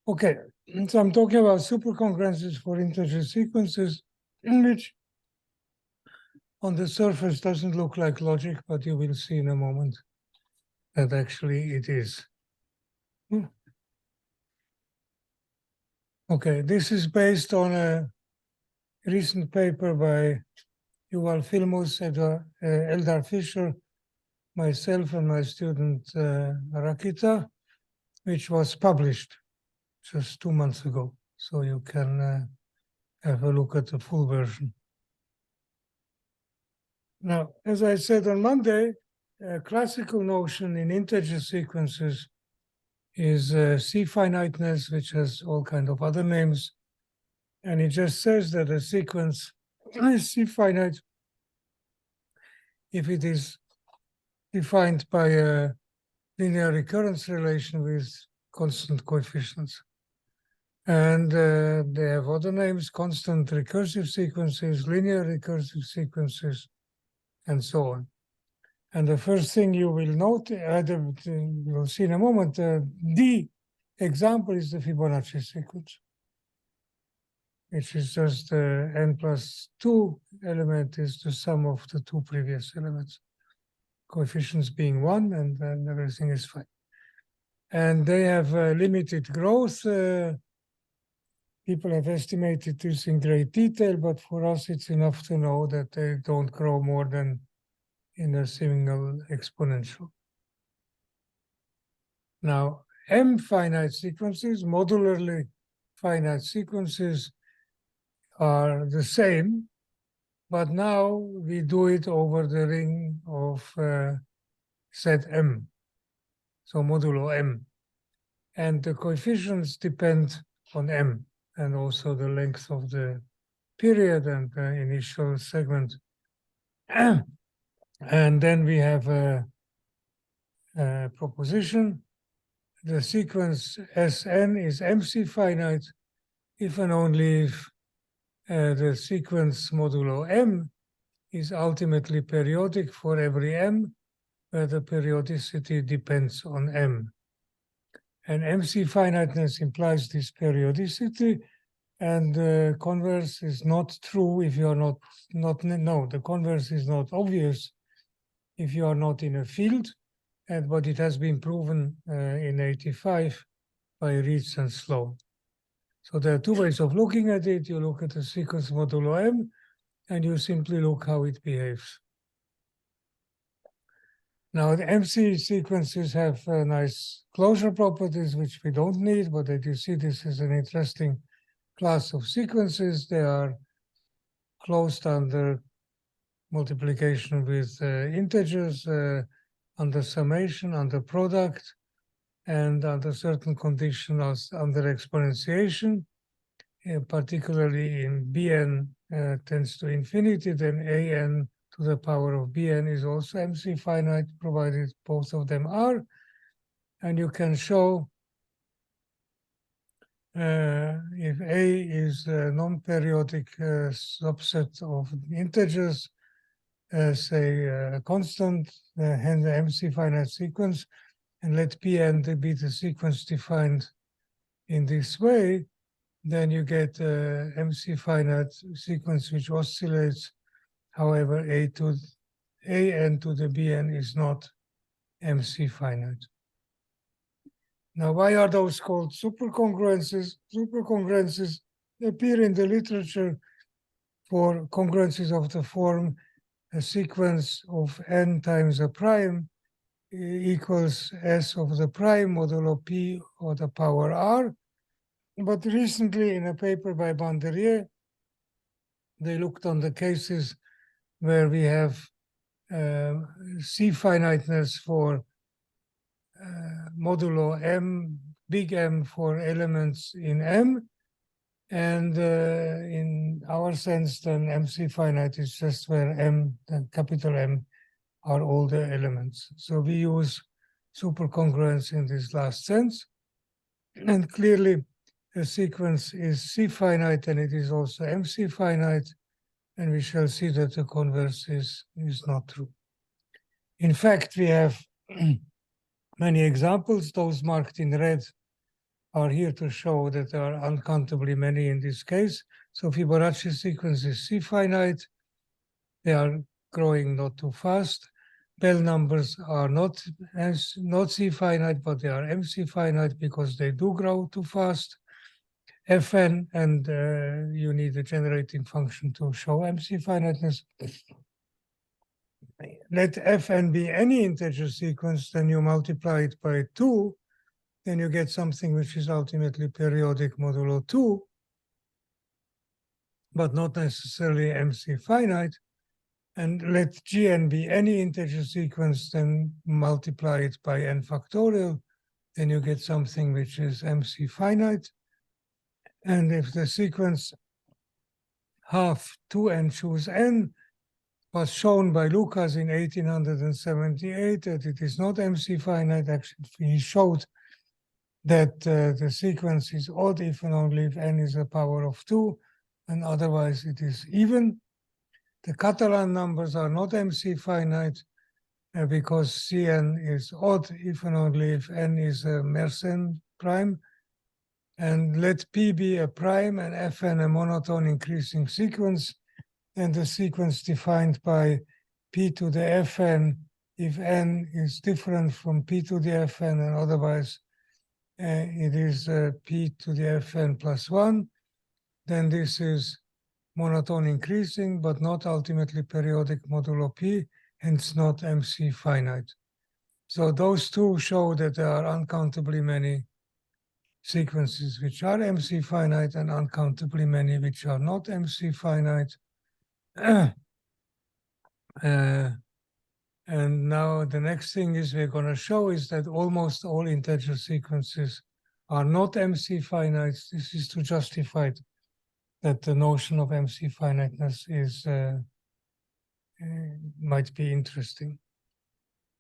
Okay, so I'm talking about supercongruences for integer sequences, in which on the surface doesn't look like logic, but you will see in a moment that actually it is. Okay, this is based on a recent paper by Yuval Filmus, Eldar Fischer, myself, and my student Rakita, which was published just 2 months ago. So you can have a look at the full version. Now, as I said on Monday, a classical notion in integer sequences is C-finiteness, which has all kinds of other names. And it just says that a sequence is C-finite if it is defined by a linear recurrence relation with constant coefficients. And they have other names: constant recursive sequences, linear recursive sequences, and so on. And the first thing you will note, you'll see in a moment, the example is the Fibonacci sequence, which is just n+2 element is the sum of the two previous elements, coefficients being 1, and then everything is fine. And they have limited growth. People have estimated this in great detail, but for us it's enough to know that they don't grow more than in a single exponential. Now, M-finite sequences, modularly finite sequences, are the same, but now we do it over the ring of Zm, so modulo M. And the coefficients depend on M, and also the length of the period and the initial segment. And then we have a proposition. The sequence Sn is MC-finite if and only if the sequence modulo M is ultimately periodic for every M, where the periodicity depends on M. And MC-finiteness implies this periodicity, and the converse is not true if you are no, the converse is not obvious if you are not in a field, but it has been proven in 85 by Reitz and Sloan. So there are two ways of looking at it. You look at the sequence modulo M, and you simply look how it behaves. Now, the MC sequences have nice closure properties, which we don't need, but as you see, this is an interesting class of sequences. They are closed under multiplication with integers, under summation, under product, and under certain conditions under exponentiation, particularly in Bn tends to infinity, then An to the power of Bn is also MC-finite, provided both of them are. And you can show if A is a non-periodic subset of integers, say a constant, hence the MC-finite sequence, and let Pn be the sequence defined in this way, then you get a MC-finite sequence which oscillates. However, An to the Bn is not MC-finite. Now, why are those called supercongruences? Supercongruences appear in the literature for congruences of the form a sequence of n times a prime equals s of the prime modulo p or the power r. But recently, in a paper by Bandelier, they looked on the cases where we have C-finiteness for modulo M, big M for elements in M. And in our sense, then MC-finite is just where M, the capital M, are all the elements. So we use supercongruence in this last sense. And clearly, a sequence is C-finite and it is also MC-finite. And we shall see that the converse is not true. In fact, we have many examples. Those marked in red are here to show that there are uncountably many in this case. So Fibonacci sequence is C-finite. They are growing not too fast. Bell numbers are not C-finite, but they are MC-finite because they do grow too fast. Fn, and you need a generating function to show MC-finiteness. Let Fn be any integer sequence, then you multiply it by 2, then you get something which is ultimately periodic modulo 2, but not necessarily MC-finite. And let Gn be any integer sequence, then multiply it by n factorial, then you get something which is MC-finite. And if the sequence half 2n choose n was shown by Lucas in 1878 that it is not MC-finite, actually he showed that the sequence is odd if and only if n is a power of 2, and otherwise it is even. The Catalan numbers are not MC-finite because Cn is odd if and only if n is a Mersenne prime. And let P be a prime and Fn a monotone increasing sequence, and the sequence defined by P to the Fn if n is different from P to the Fn, and otherwise it is P to the Fn plus 1, then this is monotone increasing, but not ultimately periodic modulo P, hence not MC-finite. So those two show that there are uncountably many sequences which are MC-finite and uncountably many which are not MC-finite. And now the next thing is we're going to show is that almost all integer sequences are not MC-finite. This is to justify that the notion of MC-finiteness is might be interesting.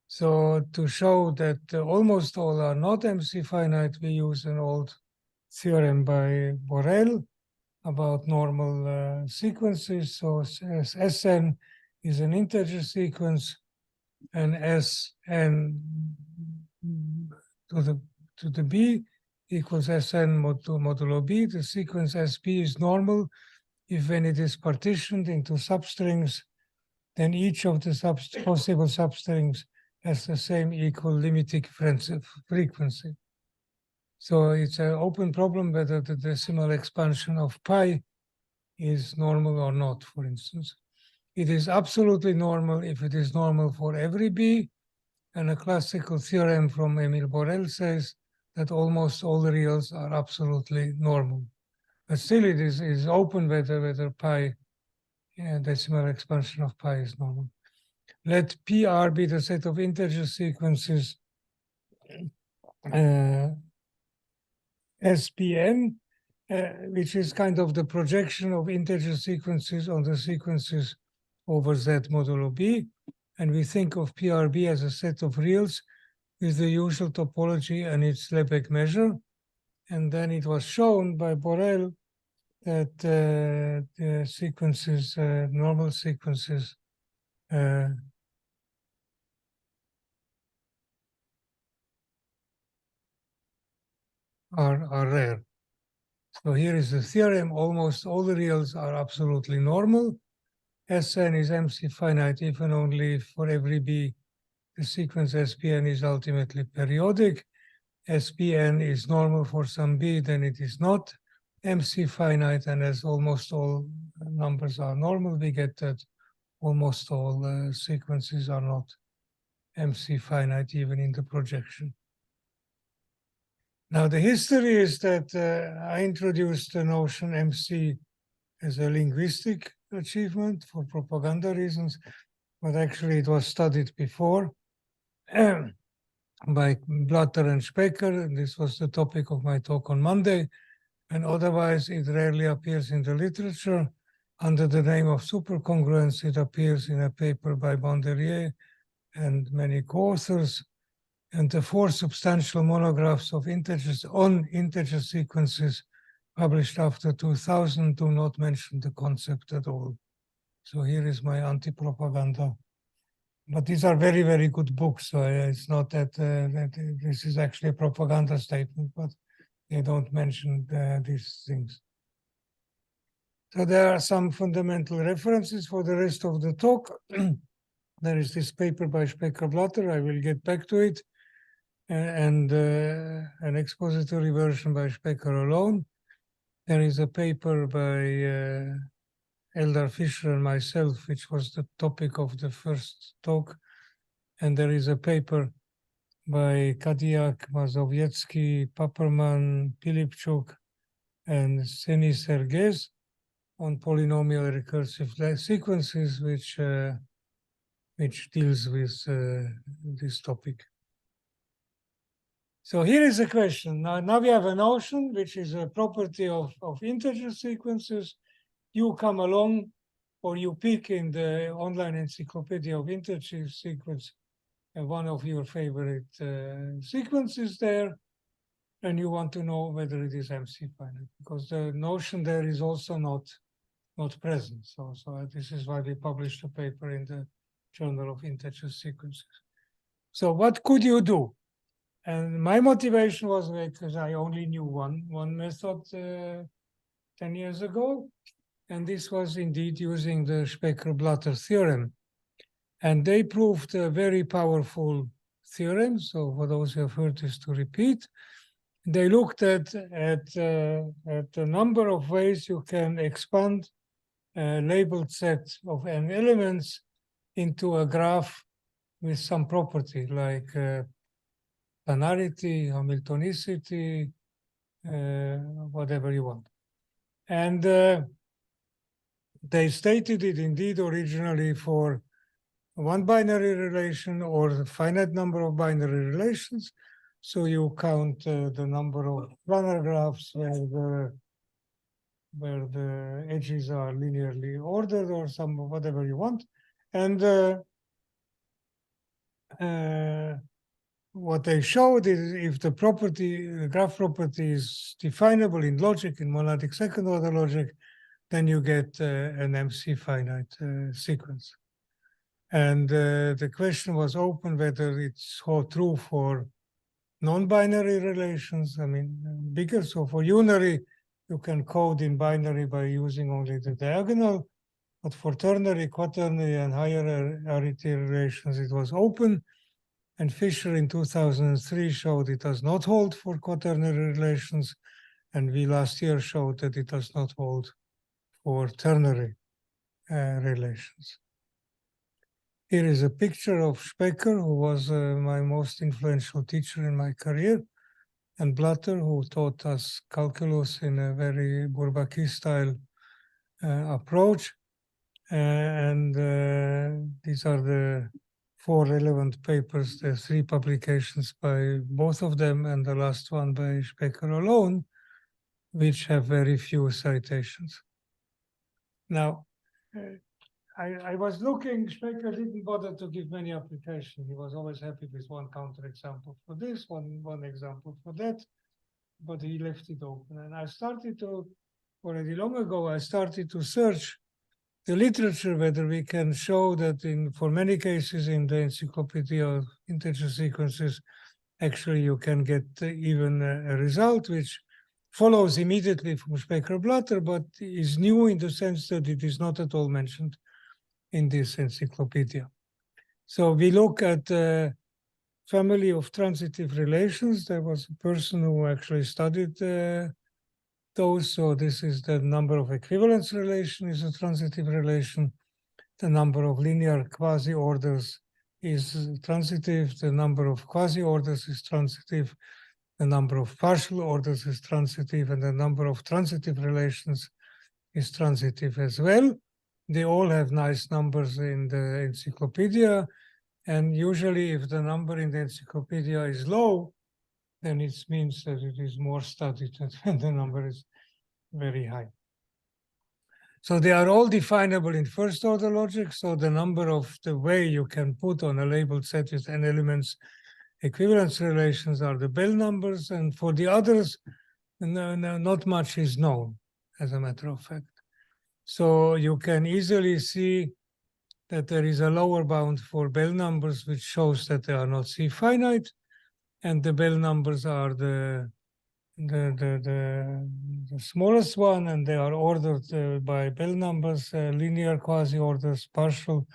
So to show that almost all are not MC-finite, we use an old theorem by Borel about normal sequences. So Sn is an integer sequence, and Sn to the b equals Sn modulo b. The sequence Sp is normal if when it is partitioned into substrings, then each of the possible substrings has the same equal limiting frequency. So it's an open problem whether the decimal expansion of pi is normal or not, for instance. It is absolutely normal if it is normal for every b, and a classical theorem from Emile Borel says that almost all the reals are absolutely normal. But still it is open whether pi, decimal expansion of pi is normal. Let PR be the set of integer sequences SPN, which is kind of the projection of integer sequences on the sequences over Z modulo B. And we think of PRB as a set of reals with the usual topology and its Lebesgue measure. And then it was shown by Borel that the sequences, normal sequences, are rare. So here is the theorem. Almost all the reals are absolutely normal. Sn is MC-finite if and only for every b the sequence SPN is ultimately periodic. SPN is normal for some b, then it is not MC-finite, and as almost all numbers are normal, we get that almost all sequences are not MC-finite even in the projection. Now the history is that I introduced the notion MC as a linguistic achievement for propaganda reasons, but actually it was studied before by Blatter and Specker, and this was the topic of my talk on Monday, and otherwise it rarely appears in the literature. Under the name of supercongruence, it appears in a paper by Bandelier and many co-authors, and the 4 substantial monographs of integers on integer sequences published after 2000 do not mention the concept at all. So here is my anti-propaganda. But these are very, very good books. So it's not that, that this is actually a propaganda statement, but they don't mention these things. So there are some fundamental references for the rest of the talk. There is this paper by Specker-Blatter, I will get back to it, and an expository version by Specker alone. There is a paper by Eldar Fischer and myself, which was the topic of the first talk. And there is a paper by Kadiak, Mazowiecki, Paperman, Pilipchuk, and Seni Sergez on polynomial recursive sequences, which deals with this topic. So here is a question. Now we have a notion, which is a property of integer sequences. You come along, or you pick in the online encyclopedia of integer sequence one of your favorite sequences there, and you want to know whether it is MC-finite, because the notion there is also not present. So this is why we published a paper in the Journal of Integer Sequences. So what could you do? And my motivation was because I only knew one method 10 years ago, and this was indeed using the Specker-Blatter theorem. And they proved a very powerful theorem. So for those who have heard this, to repeat, they looked at the number of ways you can expand a labeled set of n elements into a graph with some property like planarity, Hamiltonicity, whatever you want. And they stated it indeed originally for one binary relation or a finite number of binary relations. So you count the number of planar graphs where the edges are linearly ordered or some whatever you want. And what they showed is if the graph property is definable in logic, in monadic second order logic, then you get an MC-finite sequence. And the question was open whether it's true for non-binary relations. I mean, bigger. So for unary, you can code in binary by using only the diagonal. But for ternary, quaternary, and higher arity relations, it was open. And Fischer in 2003 showed it does not hold for quaternary relations. And we last year showed that it does not hold for ternary relations. Here is a picture of Specker, who was my most influential teacher in my career, and Blatter, who taught us calculus in a very Bourbaki style approach. And these are the 4 relevant papers. There are 3 publications by both of them, and the last one by Specker alone, which have very few citations. Now, I was looking, Specker didn't bother to give many applications. He was always happy with one counterexample for this, one example for that, but he left it open. And I started to, already long ago, I started to search the literature whether we can show that for many cases in the Encyclopedia of Integer Sequences, actually you can get even a result which follows immediately from Specker-Blatter, but is new in the sense that it is not at all mentioned in this encyclopedia. So we look at the family of transitive relations. There was a person who actually studied those. So this is the number of equivalence relation is a transitive relation. The number of linear quasi-orders is transitive. The number of quasi-orders is transitive. The number of partial orders is transitive. And the number of transitive relations is transitive as well. They all have nice numbers in the encyclopedia. And usually if the number in the encyclopedia is low, then it means that it is more studied and the number is very high. So they are all definable in first order logic. So the number of the way you can put on a labeled set with n elements equivalence relations are the Bell numbers. And for the others, not much is known, as a matter of fact. So you can easily see that there is a lower bound for Bell numbers, which shows that they are not C-finite. And the Bell numbers are the the smallest one, and they are ordered by Bell numbers, linear quasi-orders, partial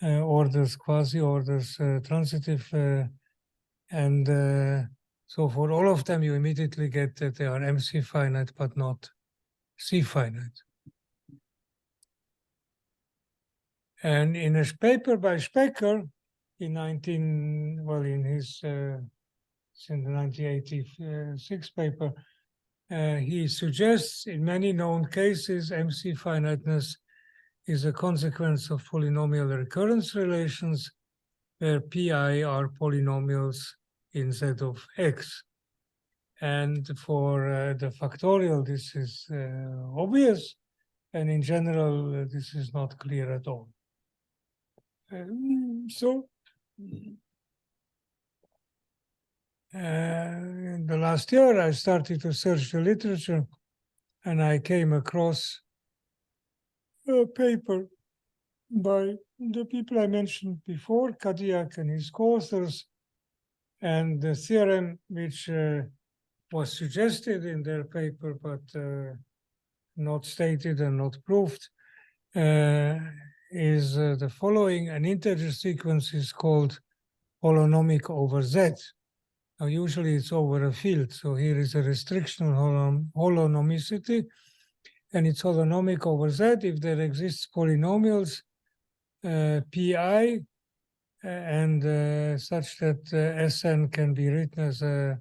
orders, quasi-orders, transitive, and so for all of them, you immediately get that they are MC-finite, but not C-finite. And in a paper by Specker in his in the 1986 paper, he suggests in many known cases, MC-finiteness is a consequence of polynomial recurrence relations where pi are polynomials in Z of X. And for the factorial, this is obvious. And in general, this is not clear at all. So in the last year, I started to search the literature, and I came across a paper by the people I mentioned before, Kadiak and his co-authors, and the theorem which was suggested in their paper, but not stated and not proved, is the following. An integer sequence is called holonomic over Z. Now, usually it's over a field, so here is a restriction on holonomicity, and it's holonomic over Z if there exists polynomials pi and such that Sn can be written as a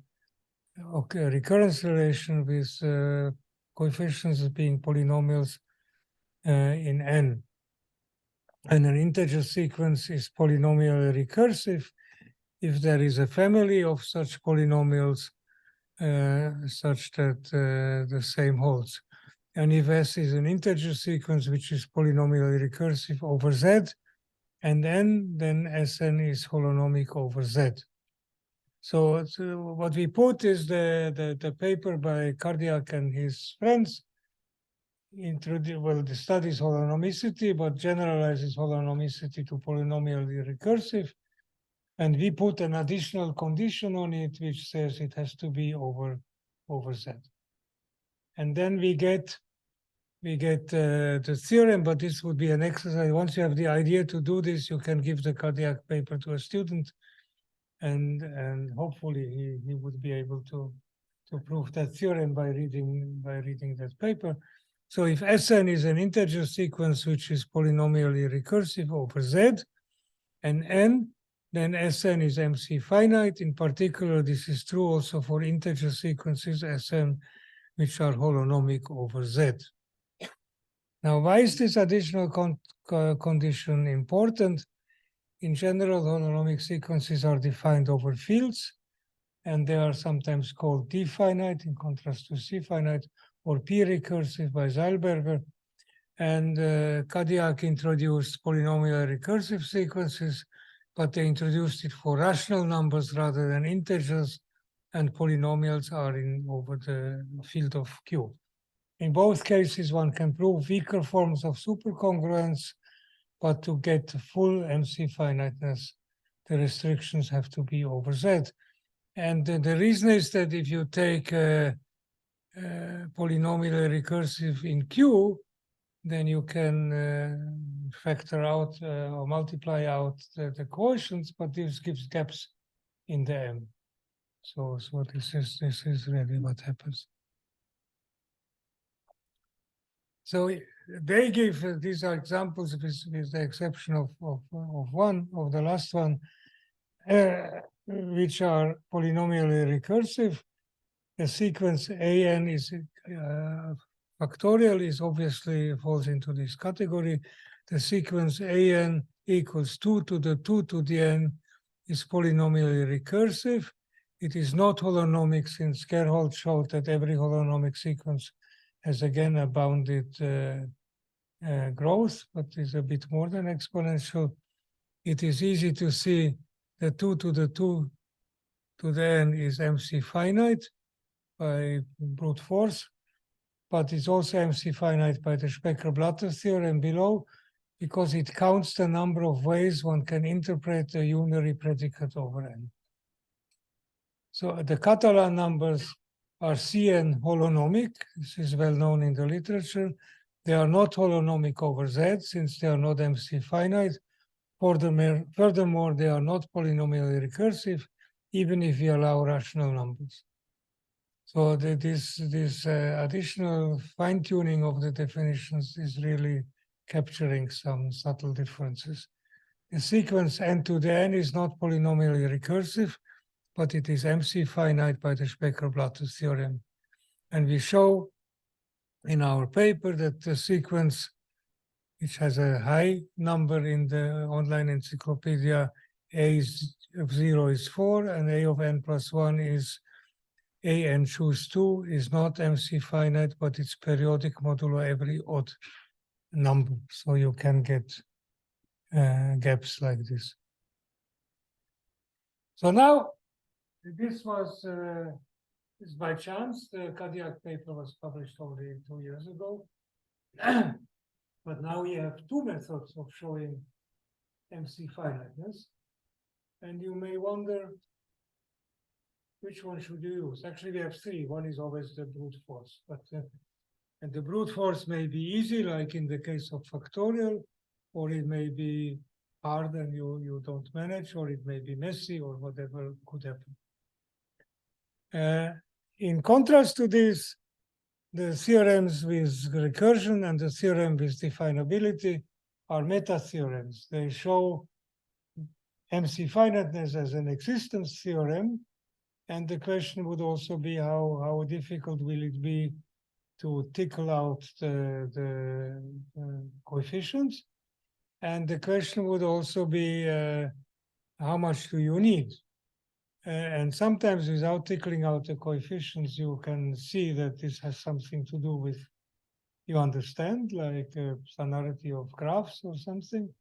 recurrence relation with coefficients being polynomials in N. And an integer sequence is polynomially recursive if there is a family of such polynomials such that the same holds. And if S is an integer sequence which is polynomially recursive over Z and N, then Sn is holonomic over Z. So what we put is the paper by Cardiac and his friends the studies holonomicity, but generalizes holonomicity to polynomially recursive. And we put an additional condition on it, which says it has to be over Z. And then we get the theorem, but this would be an exercise. Once you have the idea to do this, you can give the Cardiac paper to a student, and hopefully he would be able to prove that theorem by reading that paper. So if Sn is an integer sequence which is polynomially recursive over Z and N, then Sn is MC-finite. In particular, this is true also for integer sequences Sn which are holonomic over Z. Now, why is this additional condition important? In general, holonomic sequences are defined over fields, and they are sometimes called D-finite in contrast to C-finite, or P-recursive by Zeilberger. And Kadiak introduced polynomial recursive sequences, but they introduced it for rational numbers rather than integers, and polynomials are over the field of Q. In both cases, one can prove weaker forms of supercongruence, but to get full MC-finiteness, the restrictions have to be over Z. And the reason is that if you take polynomial recursive in Q, then you can factor out or multiply out the quotients, but this gives gaps in the M. So this is really what happens. So they give these are examples with the exception of the last one, which are polynomially recursive. The sequence AN is factorial is obviously falls into this category. The sequence AN equals 2 to the 2 to the n is polynomially recursive. It is not holonomic, since Gerhold showed that every holonomic sequence has again a bounded growth, but is a bit more than exponential. It is easy to see that 2 to the 2 to the n is MC-finite by brute force, but it's also MC-finite by the Specker-Blatter theorem below, because it counts the number of ways one can interpret a unary predicate over n. So the Catalan numbers are Cn holonomic. This is well known in the literature. They are not holonomic over Z since they are not MC-finite. Furthermore, they are not polynomially recursive, even if we allow rational numbers. So this additional fine-tuning of the definitions is really capturing some subtle differences. The sequence n to the n is not polynomially recursive, but it is MC-finite by the Specker-Blatter theorem. And we show in our paper that the sequence, which has a high number in the online encyclopedia, a of 0 is 4, and a of n plus 1 is a n choose 2, is not MC-finite, but it's periodic modulo every odd number. So you can get gaps like this. So now, this was by chance. The Kadiak paper was published only 2 years ago. But now we have two methods of showing MC-finiteness. And you may wonder, which one should you use? Actually, we have three. One is always the brute force. And the brute force may be easy, like in the case of factorial, or it may be hard and you don't manage, or it may be messy, or whatever could happen. In contrast to this, the theorems with recursion and the theorem with definability are meta-theorems. They show MC-finiteness as an existence theorem, and the question would also be how difficult will it be to tickle out the coefficients. And the question would also be how much do you need? And sometimes without tickling out the coefficients, you can see that this has something to do with, you understand, like sonarity of graphs or something,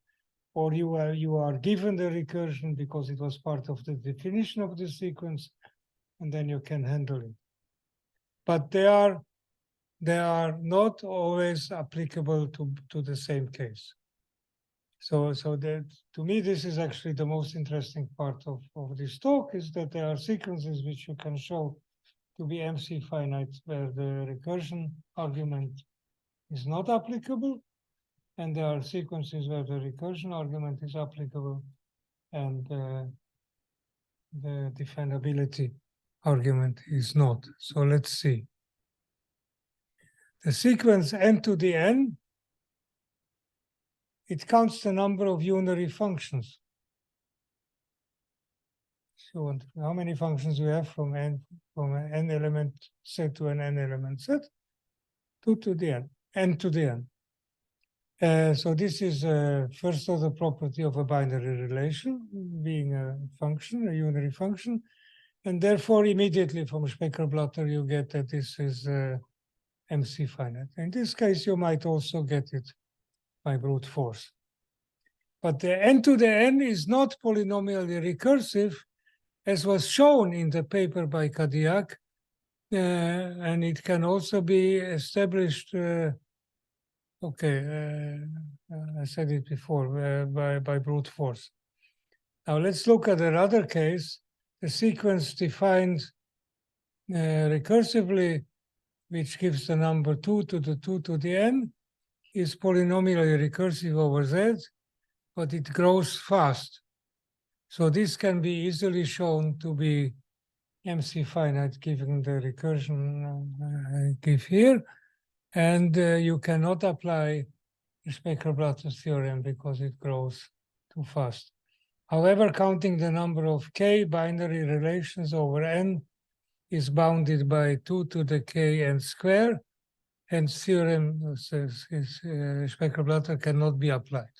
or you are given the recursion because it was part of the definition of the sequence, and then you can handle it. But they are not always applicable to the same case. So that, to me, this is actually the most interesting part of this talk, is that there are sequences which you can show to be MC-finite where the recursion argument is not applicable, and there are sequences where the recursion argument is applicable and the definability argument is not. So let's see. The sequence n to the n, it counts the number of unary functions. So how many functions we have from an n element set to an n element set? 2 to the n, n to the n. So this is first order property of a binary relation, being a function, a unary function. And therefore, immediately from Specker-Blatter, you get that this is MC-finite. In this case, you might also get it by brute force. But the n to the n is not polynomially recursive, as was shown in the paper by Kadiak, and it can also be established, I said it before, by brute force. Now let's look at another case. The sequence defined recursively, which gives the number 2 to the 2 to the n, is polynomially recursive over Z, but it grows fast. So this can be easily shown to be MC-finite given the recursion I give here. And you cannot apply the Specker-Blatter theorem because it grows too fast. However, counting the number of k binary relations over n is bounded by 2 to the k n square, and theorem says Specker-Blatter cannot be applied.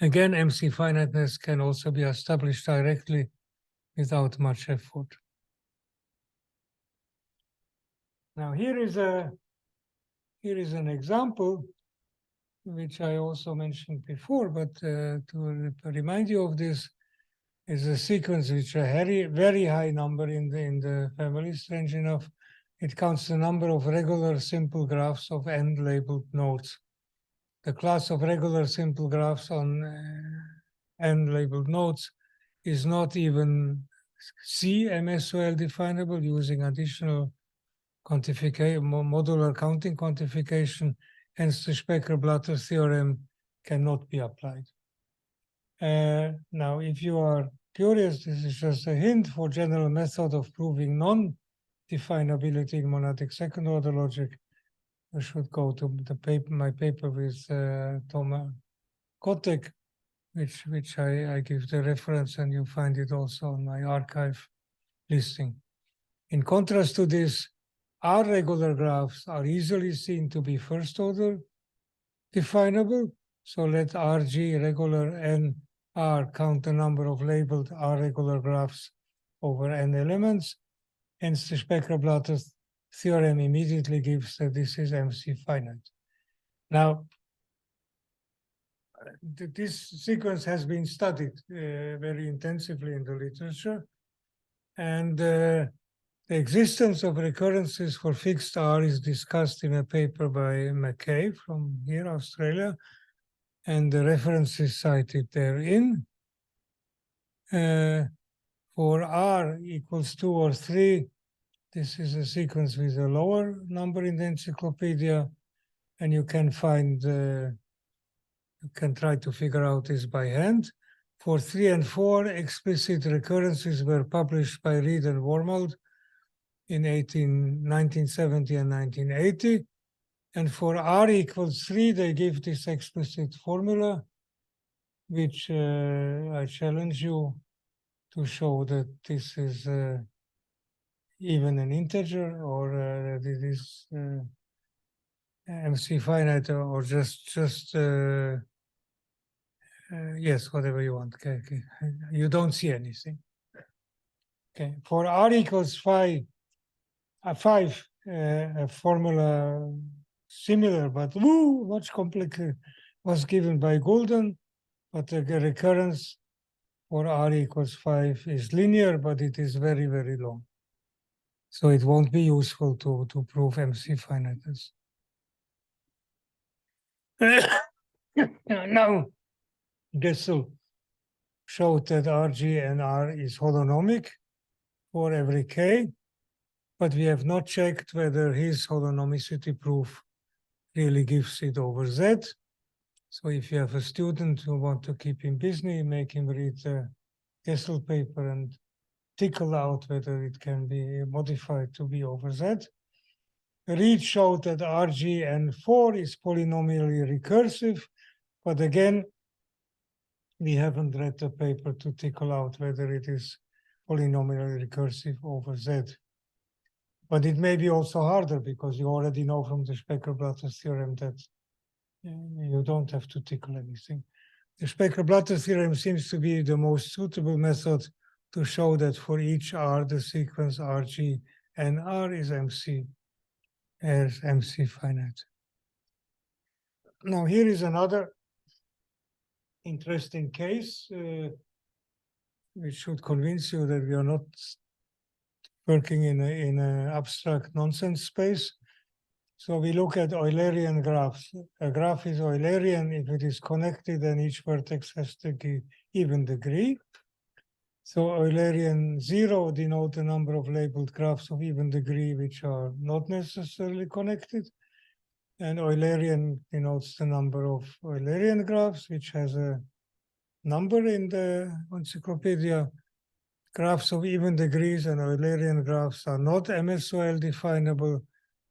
Again, MC-finiteness can also be established directly without much effort. Now here is an example which I also mentioned before, but to remind you of this, is a sequence which a very high number in the family, strange enough. It counts the number of regular simple graphs of n labeled nodes. The class of regular simple graphs on n labeled nodes is not even C MSOL definable using additional quantification, modular counting quantification, hence the Specker-Blatter theorem cannot be applied. Now, if you are curious, this is just a hint for general method of proving non-definability in monadic second-order logic. I should go to the paper, my paper with Thomas Kotek, which I give the reference, and you find it also on my archive listing. In contrast to this, R regular graphs are easily seen to be first-order definable. So let Rg regular n R count the number of labeled R regular graphs over n elements. Hence, the Specker-Blatter theorem immediately gives that this is MC-finite. Now, this sequence has been studied very intensively in the literature, and the existence of recurrences for fixed R is discussed in a paper by McKay from here, Australia, and the references cited therein. For R equals 2 or 3, this is a sequence with a lower number in the encyclopedia, and you can find, you can try to figure out this by hand. For 3 and 4, explicit recurrences were published by Reed and Wormald in 1970 and 1980. And for R equals 3, they give this explicit formula, which I challenge you to show that this is even an integer, or this is MC-finite, or just yes, whatever you want. Okay. You don't see anything. Okay, for R equals 5, a formula similar but much complicated was given by Goulden, but the recurrence for R equals 5 is linear, but it is very, very long. So it won't be useful to prove MC-finiteness. Now, Gessel showed that Rg and R is holonomic for every k, but we have not checked whether his holonomicity proof really gives it over Z. So if you have a student who want to keep him busy, make him read the Gessel paper and tickle out whether it can be modified to be over Z. Reed showed that Rgn4 is polynomially recursive, but again, we haven't read the paper to tickle out whether it is polynomially recursive over Z. But it may be also harder because you already know from the Specker-Blatter theorem that you don't have to tickle anything. The Specker-Blatter theorem seems to be the most suitable method to show that for each R, the sequence Rg and R is MC-finite. Now here is another interesting case which should convince you that we are not working in an abstract nonsense space. So we look at Eulerian graphs. A graph is Eulerian if it is connected and each vertex has the even degree. So Eulerian 0 denote the number of labeled graphs of even degree which are not necessarily connected. And Eulerian denotes the number of Eulerian graphs, which has a number in the encyclopedia. Graphs of even degrees and Eulerian graphs are not MSOL definable,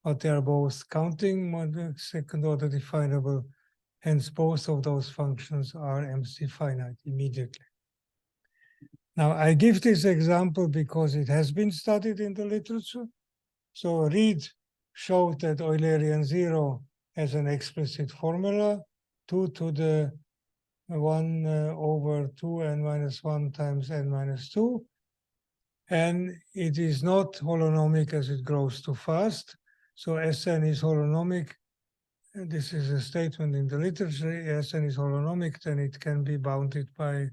but they are both counting second order definable. Hence, both of those functions are MC-finite immediately. Now, I give this example because it has been studied in the literature. So Reed showed that Eulerian 0 has an explicit formula, 2 to the 1 over 2n minus 1 times n minus 2. And it is not holonomic as it grows too fast. So Sn is holonomic. This is a statement in the literature. Sn is holonomic, then it can be bounded by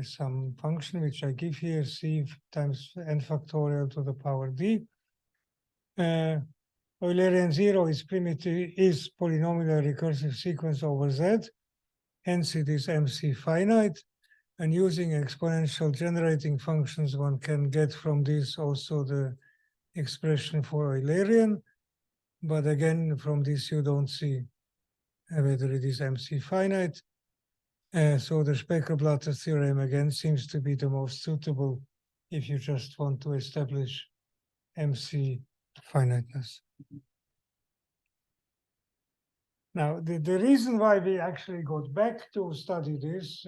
some function which I give here, c times n factorial to the power d. Eulerian 0 is polynomial recursive sequence over Z. Hence it is MC-finite. And using exponential generating functions, one can get from this also the expression for Eulerian. But again, from this you don't see whether it is MC-finite. So the Specker-Blatter theorem again seems to be the most suitable if you just want to establish MC-finiteness. Now, the reason why we actually got back to study this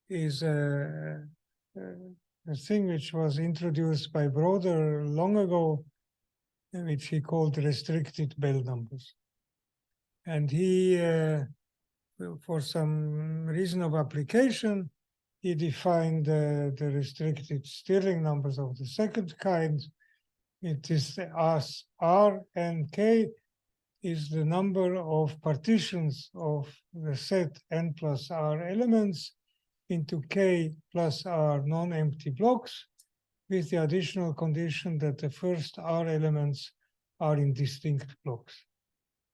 is a thing which was introduced by Broder long ago, which he called restricted Bell numbers. And he, for some reason of application, he defined the restricted Stirling numbers of the second kind. It is as R and K is the number of partitions of the set n plus R elements into K plus R non-empty blocks, with the additional condition that the first R elements are in distinct blocks.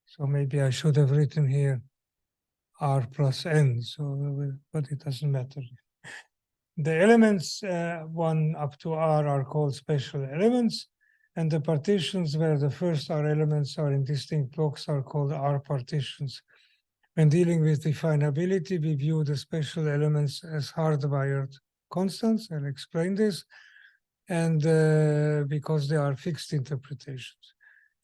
So maybe I should have written here R plus N, but it doesn't matter. The elements 1 up to R are called special elements, and the partitions where the first R elements are in distinct blocks are called R partitions. When dealing with definability, we view the special elements as hardwired constants. I'll explain this. And because they are fixed interpretations.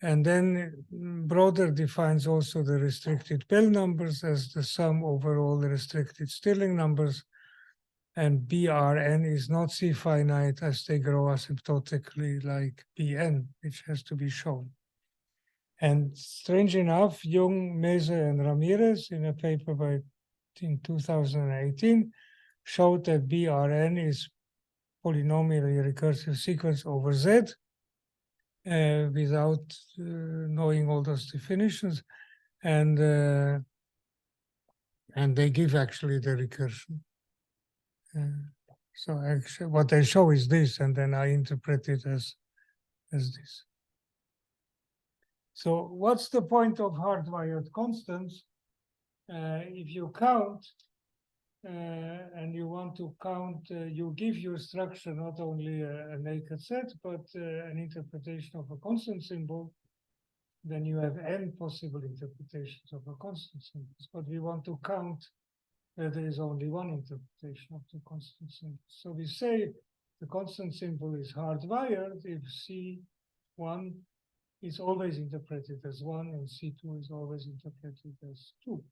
And then Broder defines also the restricted Bell numbers as the sum over all the restricted Stirling numbers. And Brn is not C-finite as they grow asymptotically like Bn, which has to be shown. And strange enough, Jung, Mese, and Ramirez in a paper in 2018 showed that Brn is polynomially recursive sequence over Z without knowing all those definitions. And they give actually the recursion. So actually what they show is this, and then I interpret it as this. So what's the point of hardwired constants? If you count, and you want to count, you give your structure not only a naked set, but an interpretation of a constant symbol, then you have n possible interpretations of a constant symbol. But we want to count where there is only one interpretation of the constant symbol. So we say the constant symbol is hardwired if C1 is always interpreted as 1 and C2 is always interpreted as 2.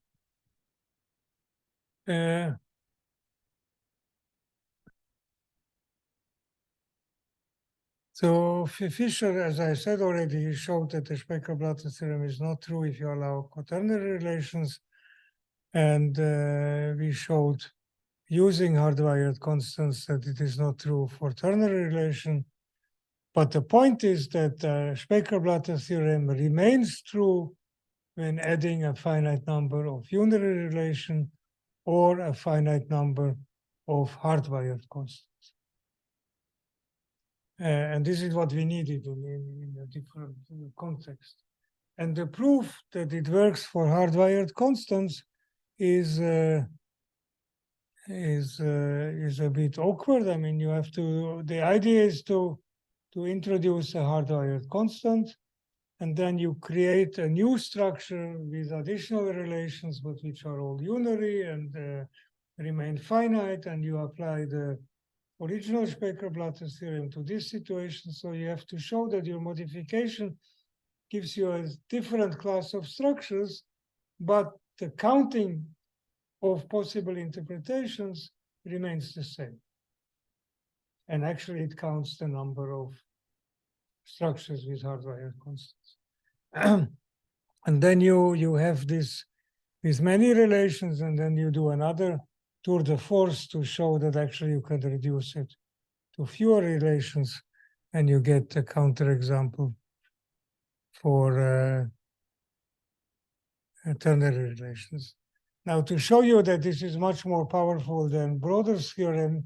So Fischer, as I said already, showed that the Specker-Blatter theorem is not true if you allow quaternary relations. And we showed using hardwired constants that it is not true for ternary relation. But the point is that Specker-Blatter theorem remains true when adding a finite number of unary relation or a finite number of hardwired constants. And this is what we needed in a different context. And the proof that it works for hardwired constants is a bit awkward. I mean, you have to. The idea is to introduce a hardwired constant, and then you create a new structure with additional relations, but which are all unary and remain finite, and you apply the original Specker-Blatter theorem to this situation. So you have to show that your modification gives you a different class of structures, but the counting of possible interpretations remains the same. And actually it counts the number of structures with hardwired constants. And then you have this with many relations, and then you do another tour de force to show that actually you can reduce it to fewer relations, and you get a counterexample for ternary relations. Now, to show you that this is much more powerful than Broder's theorem,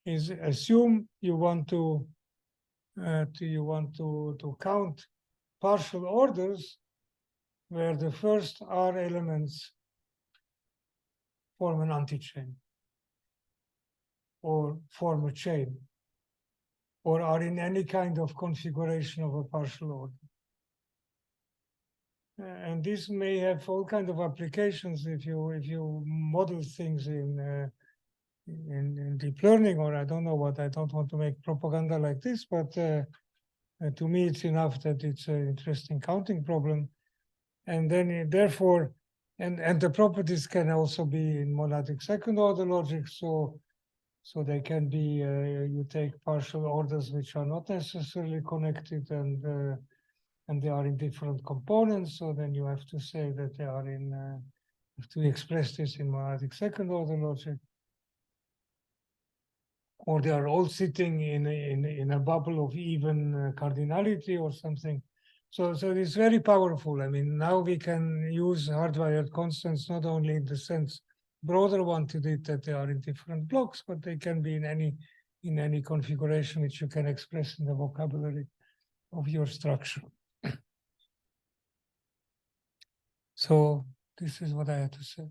is assume you want to count partial orders where the first R elements form an antichain or form a chain, or are in any kind of configuration of a partial order. And this may have all kinds of applications if you model things in deep learning, or I don't know what. I don't want to make propaganda like this, but to me it's enough that it's an interesting counting problem. And then therefore, and the properties can also be in monadic second order logic. So they can be, you take partial orders which are not necessarily connected, and they are in different components. So then you have to say that they are in, have to express this in monadic second order logic. Or they are all sitting in a bubble of even cardinality or something. So it's very powerful. I mean, now we can use hardwired constants not only in the sense broader one to it that they are in different blocks, but they can be in any configuration which you can express in the vocabulary of your structure. So this is what I had to say.